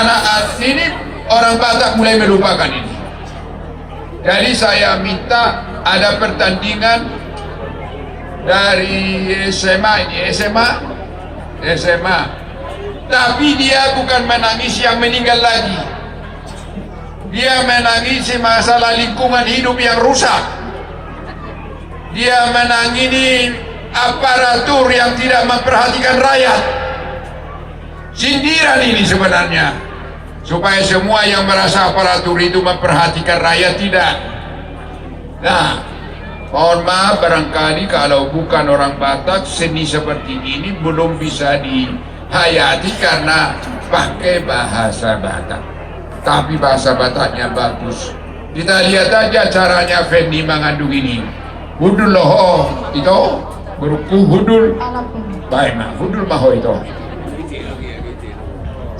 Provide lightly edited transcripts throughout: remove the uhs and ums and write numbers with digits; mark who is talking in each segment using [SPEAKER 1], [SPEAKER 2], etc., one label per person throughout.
[SPEAKER 1] anak ini orang Batak mulai melupakan ini. Jadi saya minta ada pertandingan dari SMA ini, SMA. Tapi dia bukan menangis yang meninggal lagi. Dia menangisi masalah lingkungan hidup yang rusak. Dia menangini aparatur yang tidak memperhatikan rakyat. Sindiran ini sebenarnya, supaya semua yang merasa aparatur itu memperhatikan rakyat tidak. Nah, mohon maaf barangkali kalau bukan orang Batak, seni seperti ini belum bisa dihayati karena pakai bahasa Batak. Tapi bahasa Bataknya bagus. Kita lihat aja caranya Fendi mengandung ini. Hudul loho itu beruku hudul. Baik mah hudul maho itu.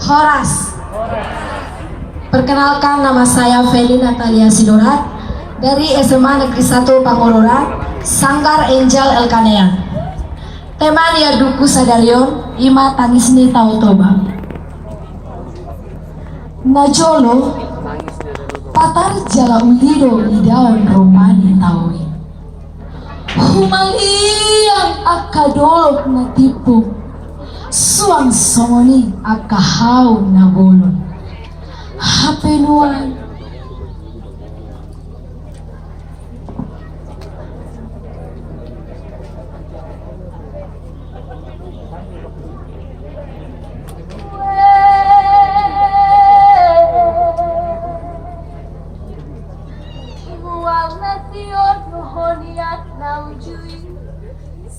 [SPEAKER 2] Horas. Perkenalkan, nama saya Fendi Natalia Sidorat dari SMA Negeri 1 Pangororan, Sanggar Angel Elkanea. Tema dia duku sadarion, ima tangisni tau toba. Najolo, patar jala ulido idaon romani tawi. Humaliang akadolok na tipu, suang somoni akahaw na bolon. Hapenuan.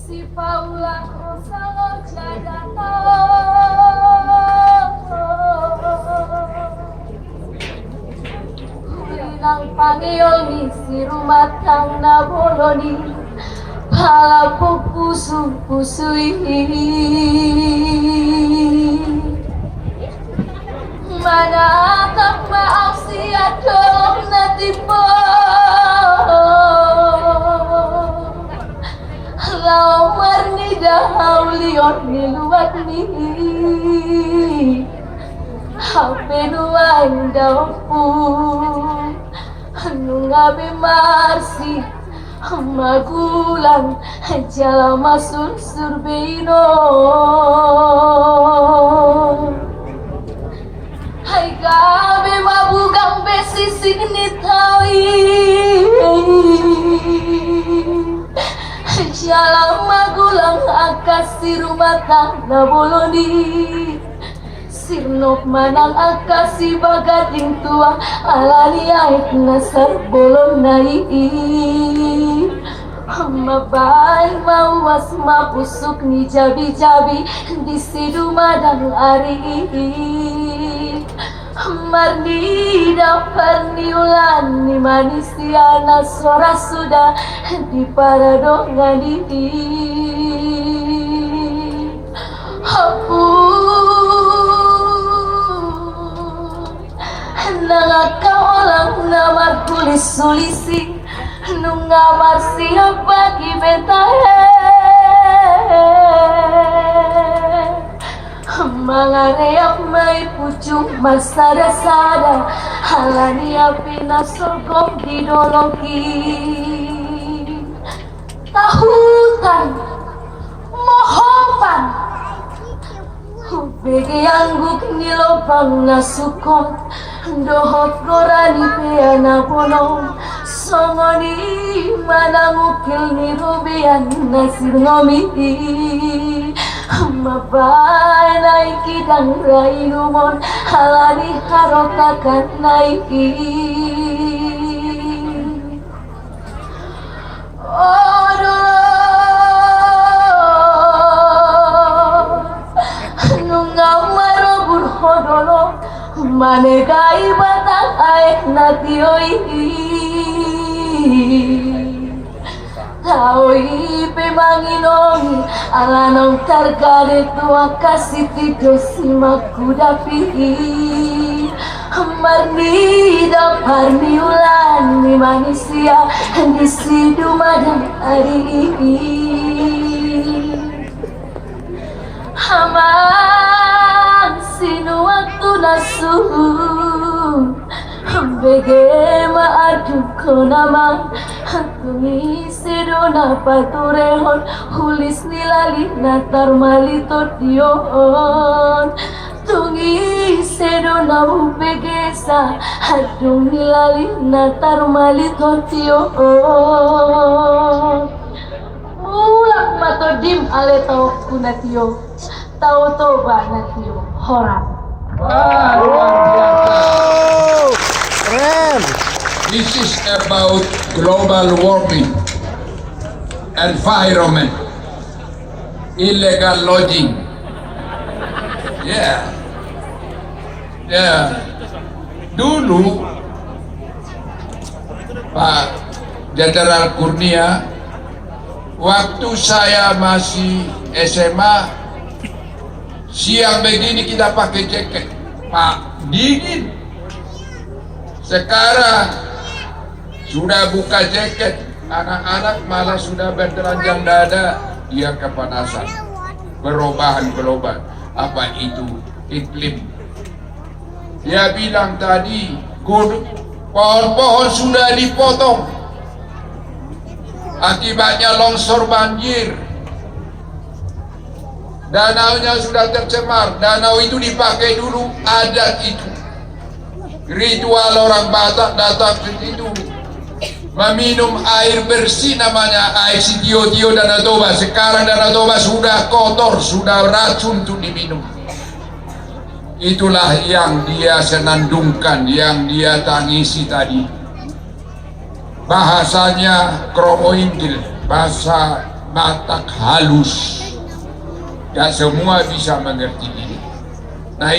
[SPEAKER 2] Si Paula Rosalo Jadata Hulinang pangioni si rumah tang na boloni pala pusui mana tak maaf si adong na tipe lau marni dahau liot ni luat ni hapenuan daupu nungabe marsi magulang jala masul surbeino hai gabe mabugang besisig ni tawi Jalang magulang akasi rumah tangga boloni Sirnok manang akasi bagading tua alani ait nasar bolon nai Mabain mawas mapusuk ni jabi-jabi di sidu madang ari Marni dapar ni ulan ni manusia na sora sudah di paradongan ini Hapu nangaka olang namar tulis sulisi nungamar siap bagi bentahe mangareak may pucung masada-sada halani api nasorgom didoloki tahutan mohopan bege angguk nilopang nasukot dohot gorani peana ponong songoni manangukil ni rubian nasir ngomi Mabay naiki dang rainumon halani harotakan naiki nungamarobur hodolo manegai batang aek natioi Taoi pemanginong alanong kargade tua kasih tidur simaku dapi Marni dapar ni ulan ni manusia di sidu madang hari ini Hamang sinu waktu nasu bege maaduk ko naman tungi sedona paturehon hulis nilali natar malitot diyon tungi sedona ubegesa hadung nilali natar malitot diyon mulak matodim ale tau kunatio tau toba natio horat.
[SPEAKER 1] Wah, luar biasa.
[SPEAKER 3] Keren.
[SPEAKER 1] This is about global warming, environment, illegal logging. Yeah. Dulu Pak Jenderal Kurnia, waktu saya masih SMA, siang begini kita pakai jaket, Pak, dingin. Sekarang sudah buka jaket, anak-anak malah sudah bertelanjang dada, dia kepanasan. Perubahan global, apa itu iklim? Dia bilang tadi, pohon-pohon sudah dipotong, akibatnya longsor banjir. Danaunya sudah tercemar. Danau itu dipakai dulu adat itu. Ritual orang Batak datang ke situ meminum air bersih, namanya air Sitio-tio Danau Toba. Sekarang Danau Toba sudah kotor, sudah racun untuk diminum. Itulah yang dia senandungkan, yang dia tangisi tadi. Bahasanya kromo inggil, bahasa Batak halus. Gak semua bisa mengerti ini.